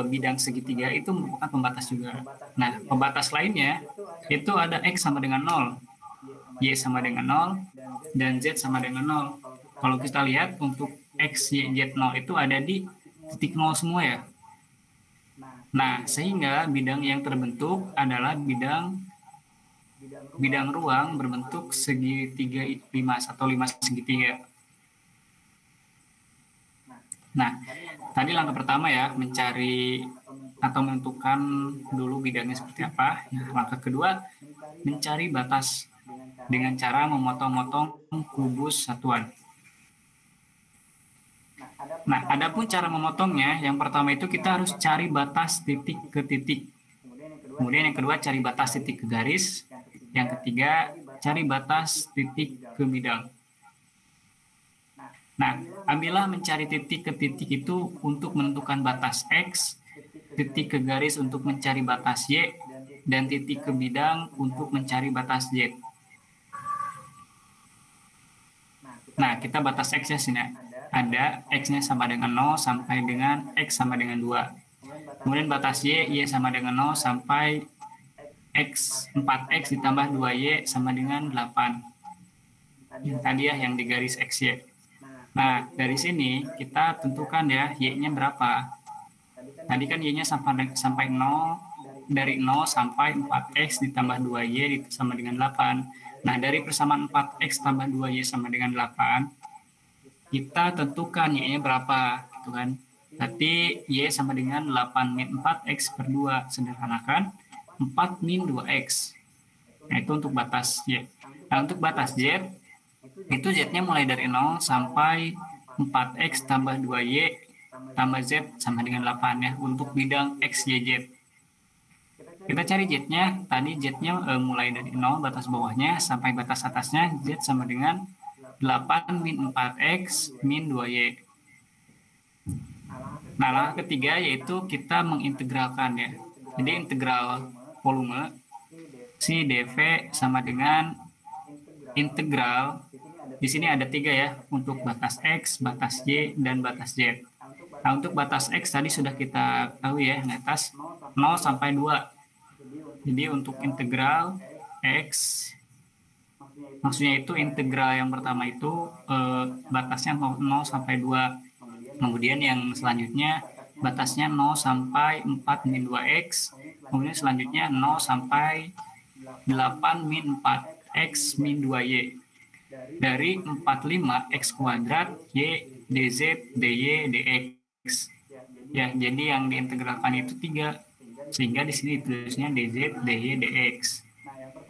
bidang segitiga itu merupakan pembatas juga. Nah, pembatas lainnya itu ada X sama dengan 0, Y sama dengan 0, dan Z sama dengan 0. Kalau kita lihat untuk X, Y, Z 0 itu ada di titik 0 semua ya. Nah, sehingga bidang yang terbentuk adalah bidang ruang berbentuk segitiga 5 atau 5 segitiga. Nah, tadi langkah pertama ya, mencari atau menentukan dulu bidangnya seperti apa. Nah, langkah kedua, mencari batas dengan cara memotong-motong kubus satuan. Nah, adapun cara memotongnya, yang pertama itu kita harus cari batas titik ke titik. Kemudian yang kedua, cari batas titik ke garis. Yang ketiga, cari batas titik ke bidang. Nah, ambillah mencari titik ke titik itu untuk menentukan batas X, titik ke garis untuk mencari batas Y, dan titik ke bidang untuk mencari batas Z. Nah, kita batas X-nya sini. Ada X-nya sama dengan 0 sampai dengan X sama dengan 2. Kemudian batas Y sama dengan 0 sampai X, 4X ditambah 2Y sama dengan 8. Yang tadi ya, yang di garis XY. Nah, dari sini kita tentukan ya Y-nya berapa. Tadi kan Y-nya sampai 0, dari 0 sampai 4X ditambah 2Y sama dengan 8. Nah, dari persamaan 4X tambah 2Y sama dengan 8, kita tentukan Y-nya berapa, gitu kan. Berarti Y sama dengan 8 min 4X per 2, sederhanakan 4 min 2X. Nah, itu untuk batas Y. Nah, untuk batas Z, itu Z-nya mulai dari 0 sampai 4X tambah 2Y tambah Z sama dengan 8 ya, untuk bidang X, Y, Z. Kita cari Z-nya, tadi Z-nya mulai dari 0 batas bawahnya sampai batas atasnya, Z sama dengan 8 min 4X min 2Y. Nah, langkah ketiga yaitu kita mengintegralkan ya. Jadi integral volume si dv sama dengan integral. Di sini ada 3 ya, untuk batas X, batas Y, dan batas Z. Nah, untuk batas X tadi sudah kita tahu ya, di atas 0 sampai 2. Jadi untuk integral X, maksudnya itu integral yang pertama itu batasnya 0 sampai 2. Kemudian yang selanjutnya batasnya 0 sampai 4 min 2X. Kemudian selanjutnya 0 sampai 8 min 4X min 2Y. Dari 45 X kuadrat Y, DZ, DY, DX. Ya, jadi yang diintegralkan itu 3. Sehingga di sini tulisnya DZ, DY, DX.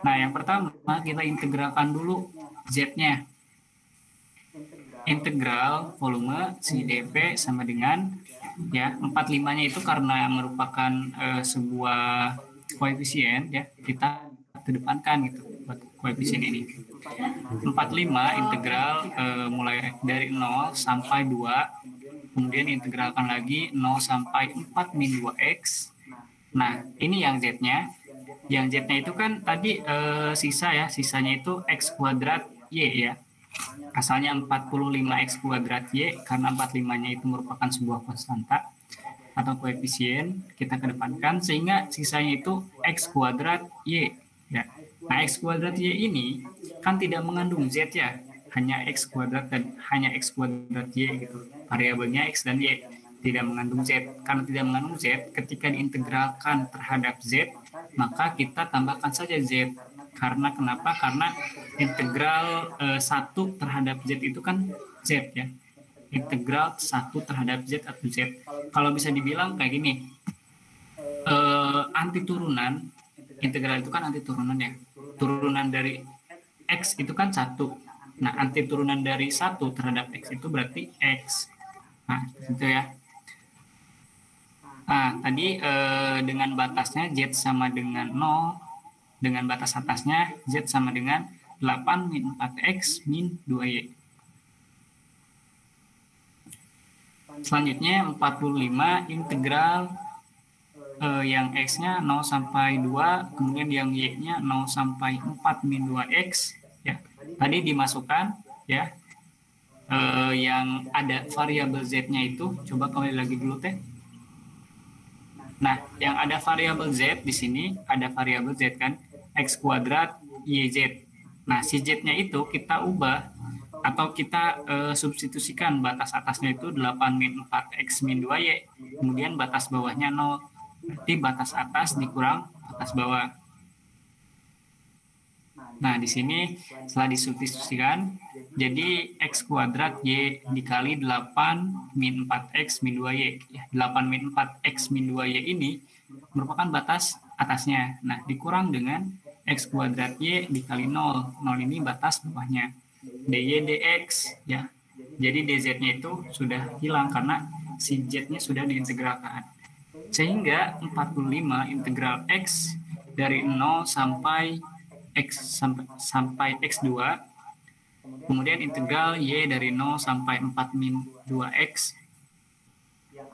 Nah, yang pertama kita integralkan dulu Z-nya. Integral volume si dv sama dengan ya 45-nya itu karena merupakan sebuah koefisien ya, kita kedepankan gitu buat koefisien ini. 45 integral mulai dari 0 sampai 2, kemudian integralkan lagi 0 sampai 4 min 2x. Nah, ini yang z-nya. Yang z-nya itu kan tadi sisa ya, sisanya itu x kuadrat y ya. Asalnya 45x kuadrat y, karena 45-nya itu merupakan sebuah konstanta atau koefisien, kita kedepankan sehingga sisanya itu x kuadrat y ya. Nah, x kuadrat y ini kan tidak mengandung z ya, hanya x kuadrat dan hanya x kuadrat y gitu. Variabelnya x dan y, tidak mengandung z. Karena tidak mengandung z, ketika diintegralkan terhadap z, maka kita tambahkan saja z. Karena kenapa? Karena integral 1 terhadap z itu kan z ya. Integral 1 terhadap z atau z. Kalau bisa dibilang kayak gini, anti turunan, integral itu kan anti turunan ya. Turunan dari x itu kan 1. Nah, anti turunan dari 1 terhadap x itu berarti x. Nah, itu ya. Nah, tadi dengan batasnya z sama dengan 0, dengan batas atasnya z sama dengan 8 min 4x min 2y. Selanjutnya 45 integral yang x-nya 0 sampai 2, kemudian yang y-nya 0 sampai 4 min 2x ya. Tadi dimasukkan ya. Yang ada variabel z-nya itu, coba kembali lagi dulu teh. Nah, yang ada variabel z di sini, ada variabel z kan, x kuadrat yz. Nah, si z-nya itu kita ubah atau kita substitusikan batas atasnya itu 8 min 4x min 2y, kemudian batas bawahnya 0. Berarti batas atas dikurang batas bawah. Nah, di sini setelah disubstitusikan, jadi x kuadrat y dikali 8 min 4x min 2y. Ya, 8 min 4x min 2y ini merupakan batas atasnya. Nah, dikurang dengan x kuadrat y dikali 0. 0 ini batas bawahnya. dy dx ya. Jadi dz-nya itu sudah hilang karena si z-nya sudah diintegralkan. Sehingga 45 integral x dari 0 sampai x sampai x2, kemudian integral y dari 0 sampai 4 min 2x.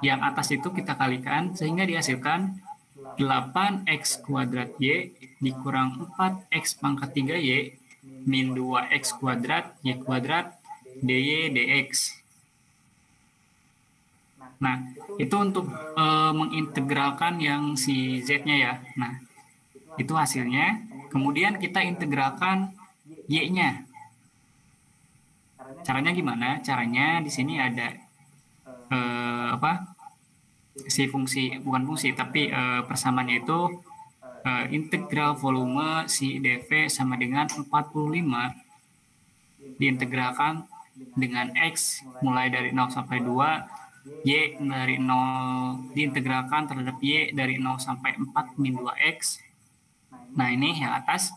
Yang atas itu kita kalikan sehingga dihasilkan 8x kuadrat y dikurang 4x pangkat 3y min 2x kuadrat y kuadrat dy dx. Nah, itu untuk mengintegralkan yang si z-nya ya. Nah, itu hasilnya. Kemudian kita integralkan y-nya. Caranya gimana? Caranya di sini ada si fungsi, bukan fungsi tapi persamaannya itu integral volume si dv sama dengan 45 diintegralkan dengan x mulai dari 0 sampai 2, y dari 0 diintegralkan terhadap y dari 0 sampai 4 min 2x. Nah, ini yang atas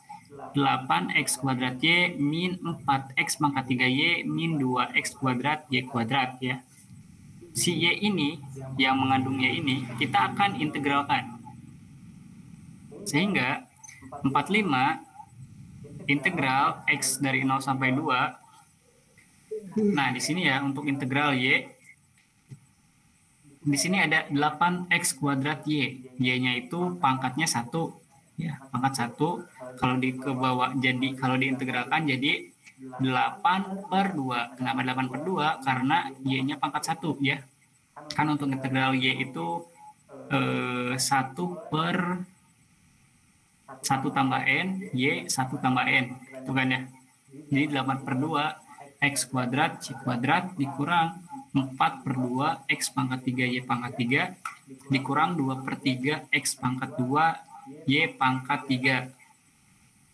8x kuadrat y min 4x pangkat 3y min 2x kuadrat y kuadrat ya. Si y ini, yang mengandung y ini, kita akan integralkan. Sehingga 45 integral x dari 0 sampai 2. Nah, di sini ya untuk integral y, di sini ada 8x kuadrat y. Y-nya itu pangkatnya 1. Ya, pangkat 1 Kalau di ke bawah, jadi kalau diintegralkan jadi 8/2. Kenapa 8/2? Karena Y-nya pangkat 1 ya. Kan untuk integral Y itu 1 tambah N, Y 1 tambah N. Itu kan ya. Jadi 8/2 X kuadrat, Y kuadrat dikurang 4/2 X pangkat 3, Y pangkat 3 dikurang 2/3 X pangkat 2, Y pangkat 3.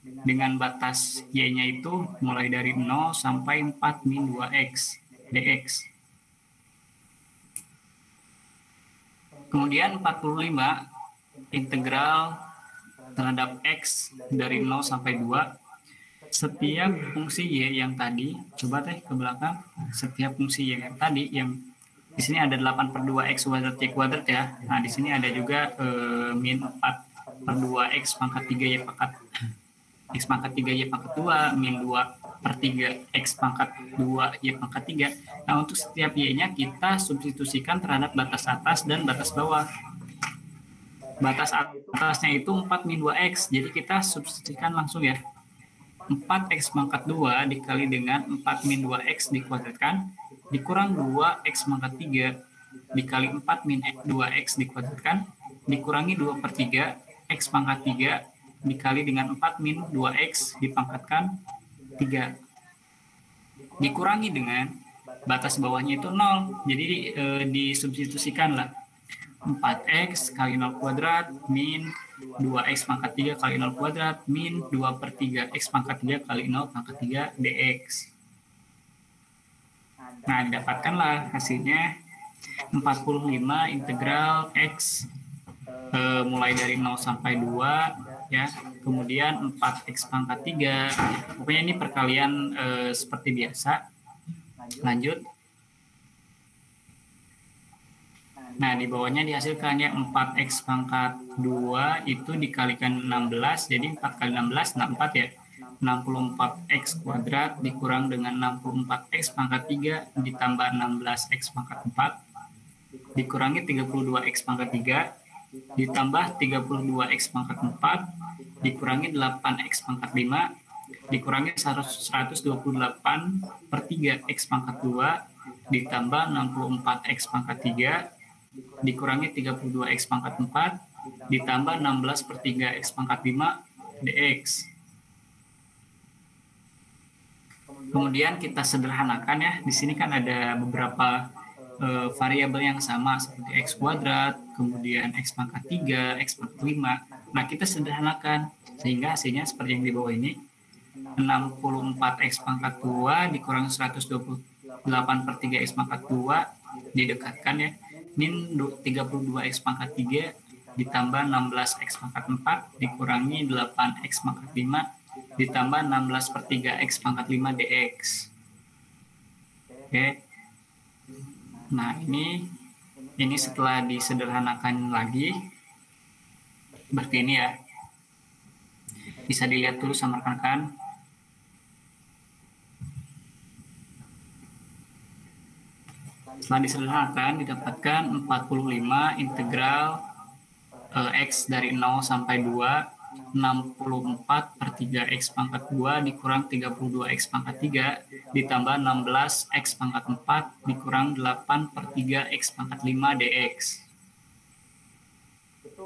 Dengan batas Y-nya itu mulai dari 0 sampai 4 min 2X dx. Kemudian 45 integral terhadap X dari 0 sampai 2. Setiap fungsi Y yang tadi, coba teh ke belakang, setiap fungsi Y yang tadi, yang di sini ada 8/2 X kuadrat Y kuadrat ya. Nah, di sini ada juga min 4/2 X pangkat 3 Y pangkat X pangkat 3 Y pangkat 2 min 2/3 X pangkat 2 Y pangkat 3. Nah, untuk setiap Y-nya kita substitusikan terhadap batas atas dan batas bawah. Batas atasnya itu 4 min 2X, jadi kita substitusikan langsung ya. 4X pangkat 2 dikali dengan 4 min 2X dikuadratkan, dikurang 2X pangkat 3 dikali 4 min 2X dikuadratkan, dikurangi 2/3 X pangkat 3 dikali dengan 4 min 2X dipangkatkan 3. Dikurangi dengan batas bawahnya itu 0. Jadi disubstitusikan lah. 4X kali 0 kuadrat min 2X pangkat 3 kali 0 kuadrat min 2/3 X pangkat 3 kali 0 pangkat 3 dx. Nah, didapatkanlah hasilnya 45 integral X mulai dari 0 sampai 2 ya, kemudian 4X pangkat 3. Pokoknya ini perkalian seperti biasa. Lanjut. Nah, di bawahnya dihasilkan ya 4X pangkat 2 itu dikalikan 16, jadi 4 kali 16, 64 ya. 64X kuadrat dikurang dengan 64X pangkat 3 ditambah 16X pangkat 4 dikurangi 32X pangkat 3 ditambah 32X pangkat 4 dikurangi 8X pangkat 5 dikurangi 128/3 X pangkat 2 ditambah 64X pangkat 3 dikurangi 32X pangkat 4 ditambah 16/3 X pangkat 5 dx. Kemudian kita sederhanakan ya. Di sini kan ada beberapa variabel yang sama seperti X kuadrat, kemudian X pangkat 3, X pangkat 5. Nah, kita sederhanakan sehingga hasilnya seperti yang di bawah ini. 64X pangkat 2 dikurang 128/3 X pangkat 2 didekatkan ya. Min 32X pangkat 3 ditambah 16X pangkat 4 dikurangi 8X pangkat 5 ditambah 16/3 X pangkat 5 dx. Oke. Nah, ini setelah disederhanakan lagi seperti ini ya. Bisa dilihat dulu sama rekan-rekan. Setelah disederhanakan didapatkan 45 integral X dari 0 sampai 2 64/3 X pangkat 2 dikurang 32X pangkat 3 ditambah 16X pangkat 4 dikurang 8/3 X pangkat 5 dx.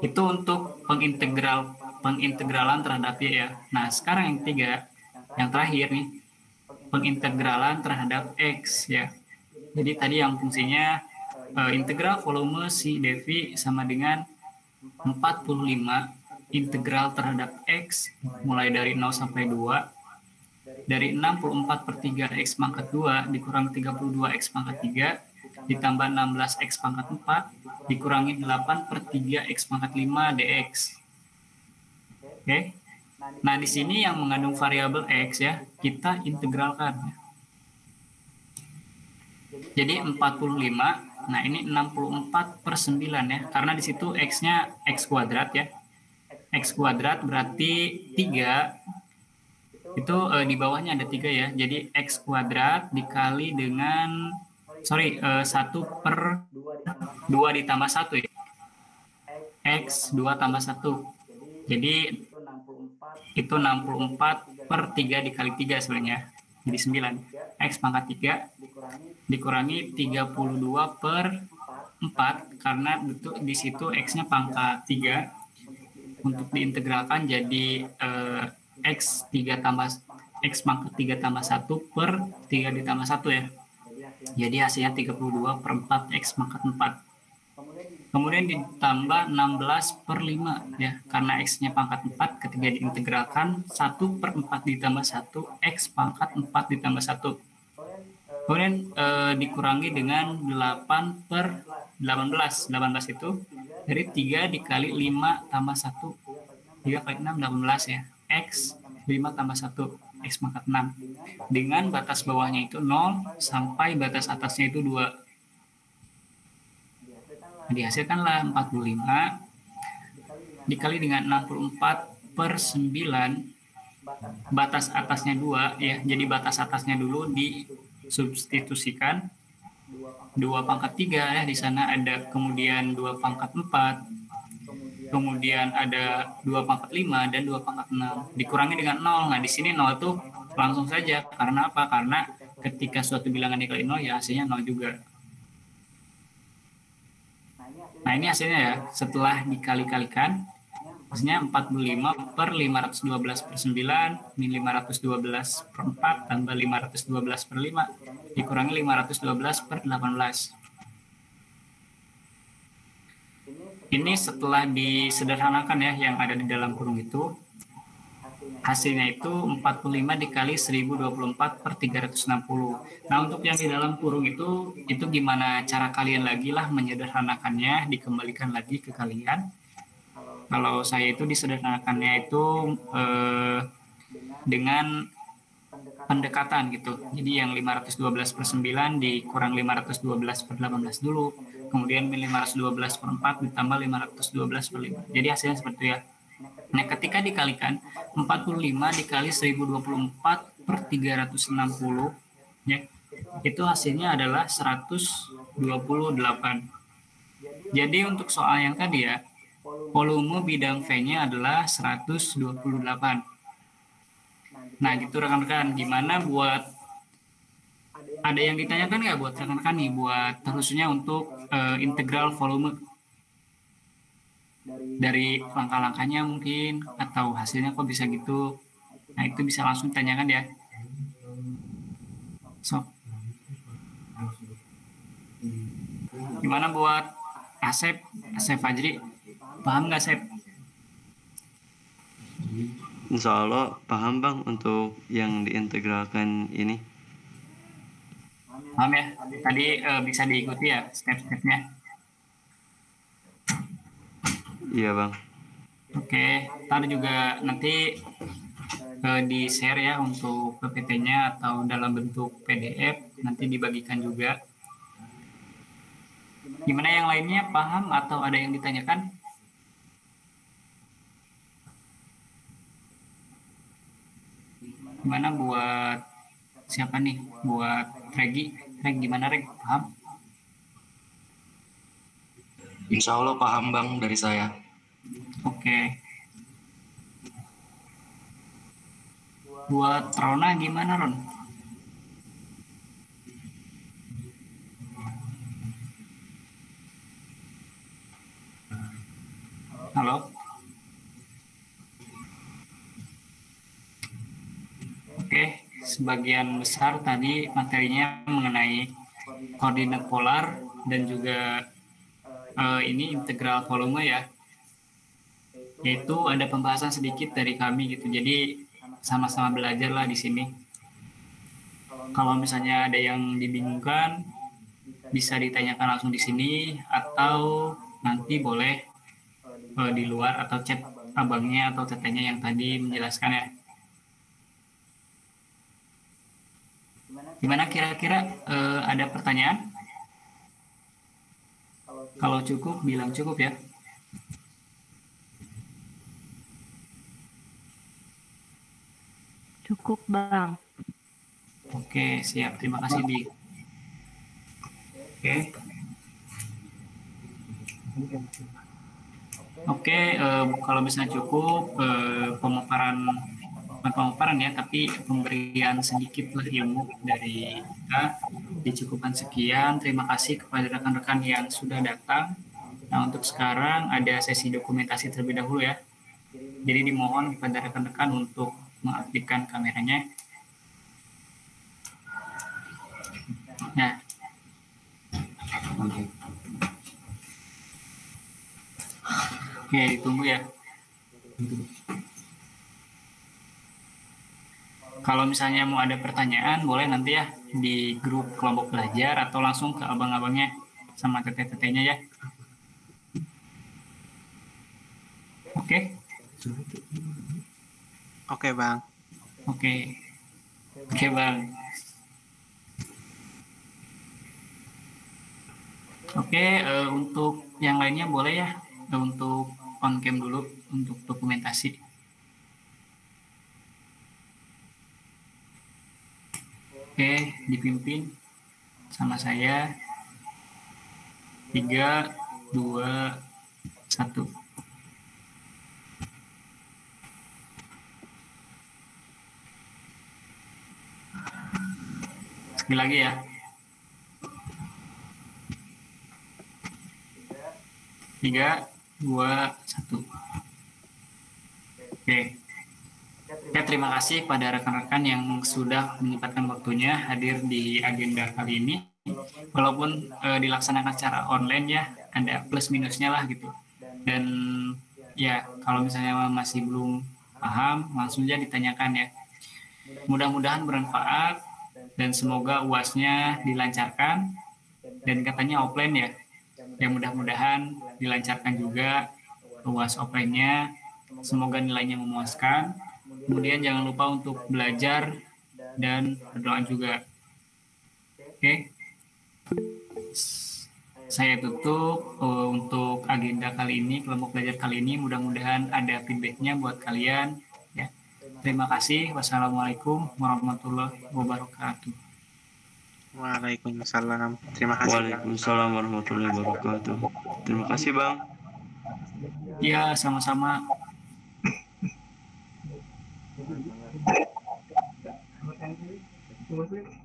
Itu untuk pengintegralan terhadap Y ya. Nah, sekarang yang ketiga, yang terakhir nih, pengintegralan terhadap X ya. Jadi tadi yang fungsinya integral volume si dV sama dengan 45 integral terhadap X mulai dari 0 sampai 2 dari 64/3 X pangkat 2 dikurang 32X pangkat 3 ditambah 16X pangkat 4 dikurangi 8/3 X pangkat 5 dx. Oke. Nah, di sini yang mengandung variabel X ya, kita integralkan. Jadi 45, nah ini 64/9 ya, karena di situ X-nya X kuadrat ya. X kuadrat berarti 3, itu di bawahnya ada 3 ya, jadi X kuadrat dikali dengan, 1/2 ditambah 1 ya. X 2 tambah 1, jadi itu 64 per 3 dikali 3 sebenarnya. Jadi 9. X pangkat 3 dikurangi 32 per 4 karena betul di situ X-nya pangkat 3. Untuk diintegralkan jadi X 3 tambah X pangkat 3 tambah 1 per 3 ditambah 1 ya. Jadi hasilnya 32 per 4 X pangkat 4. Kemudian ditambah 16 per 5 ya, karena X-nya pangkat 4 ketika diintegralkan 1 per 4 ditambah 1 X pangkat 4 ditambah 1. Kemudian dikurangi dengan 8 per 18. 18 itu dari 3 dikali 5 tambah 1. 3 kali 6, 18 ya. X 5 tambah 1, X pangkat 6. Dengan batas bawahnya itu 0 sampai batas atasnya itu 2. Dihasilkanlah 45 dikali dengan 64 per 9, batas atasnya 2 ya, jadi batas atasnya dulu disubstitusikan 2 pangkat 3 ya, di sana ada kemudian 2 pangkat 4, kemudian ada 2 pangkat 5 dan 2 pangkat 6 dikurangi dengan 0. Nah di sini 0 itu langsung saja, karena apa? Karena ketika suatu bilangan dikali 0 ya hasilnya 0 juga. Nah ini hasilnya ya, setelah dikali-kalikan, hasilnya 45 per 512 per 9, min 512 per 4, tambah 512 per 5, dikurangi 512 per 18. Ini setelah disederhanakan ya, yang ada di dalam kurung itu, hasilnya itu 45 dikali 1024 per 360. Nah, untuk yang di dalam kurung itu gimana cara kalian lagi lah menyederhanakannya, dikembalikan lagi ke kalian. Kalau saya itu disederhanakannya itu dengan pendekatan gitu. Jadi yang 512 per 9 dikurang 512 per 18 dulu. Kemudian 512 per 4 ditambah 512 per 5. Jadi hasilnya seperti itu ya. Nah, ketika dikalikan 45 dikali 1024 per 360 ya, itu hasilnya adalah 128. Jadi untuk soal yang tadi ya, volume bidang V-nya adalah 128. Nah, gitu rekan-rekan, gimana buat ada yang ditanyakan nggak buat rekan-rekan nih, buat khususnya untuk integral volume? Dari langkah-langkahnya mungkin, atau hasilnya kok bisa gitu. Nah itu bisa langsung tanyakan ya. So, gimana buat Asep Fajri, paham nggak Asep? Insya Allah paham bang untuk yang diintegralkan ini. Paham ya? Tadi bisa diikuti ya step-stepnya. Iya bang. Oke, ntar juga nanti di share ya untuk PPT-nya atau dalam bentuk PDF, nanti dibagikan juga. Gimana yang lainnya, paham atau ada yang ditanyakan? Gimana buat siapa nih? Buat Regi gimana Reg? Paham? Insya Allah paham bang dari saya. Oke. Buat Rona gimana Ron? Halo? Oke, sebagian besar tadi materinya mengenai koordinat polar dan juga ini integral volume ya. Yaitu ada pembahasan sedikit dari kami gitu. Jadi sama-sama belajar lah di sini. Kalau misalnya ada yang dibingungkan, bisa ditanyakan langsung di sini atau nanti boleh di luar atau chat abangnya atau tetenya yang tadi menjelaskan ya. Gimana kira-kira ada pertanyaan? Kalau cukup, bilang cukup ya. Cukup, Bang. Oke, siap. Terima kasih, Di. Oke. Oke, kalau misalnya cukup pemaparan, bukan pemaparan ya, tapi pemberian sedikit lah ilmu dari kita. Dicukupkan sekian. Terima kasih kepada rekan-rekan yang sudah datang. Nah, untuk sekarang ada sesi dokumentasi terlebih dahulu ya. Jadi dimohon kepada rekan-rekan untuk mengaktifkan kameranya. Nah, oke, ditunggu ya. Kalau misalnya mau ada pertanyaan, boleh nanti ya di grup kelompok belajar atau langsung ke abang-abangnya sama teteh-tetehnya ya. Oke? Oke, Bang. Oke. Oke, Bang. Oke, untuk yang lainnya boleh ya, untuk on cam dulu untuk dokumentasi. Oke, dipimpin sama saya. 3, 2, 1. Sekali lagi ya. 3, 2, 1. Oke. Ya, terima kasih pada rekan-rekan yang sudah menyempatkan waktunya hadir di agenda kali ini. Walaupun dilaksanakan secara online ya, ada plus minusnya lah gitu. Dan ya, kalau misalnya masih belum paham, langsung aja ditanyakan ya. Mudah-mudahan bermanfaat dan semoga UASnya dilancarkan. Dan katanya offline ya, ya mudah-mudahan dilancarkan juga UAS offline-nya. Semoga nilainya memuaskan. Kemudian jangan lupa untuk belajar dan berdoa juga. Oke. Saya tutup untuk agenda kali ini, kelompok belajar kali ini. Mudah-mudahan ada feedbacknya buat kalian. Ya. Terima kasih. Wassalamualaikum warahmatullahi wabarakatuh. Waalaikumsalam. Terima kasih. Waalaikumsalam warahmatullahi wabarakatuh. Terima kasih, Bang. Ya, sama-sama. Semangat.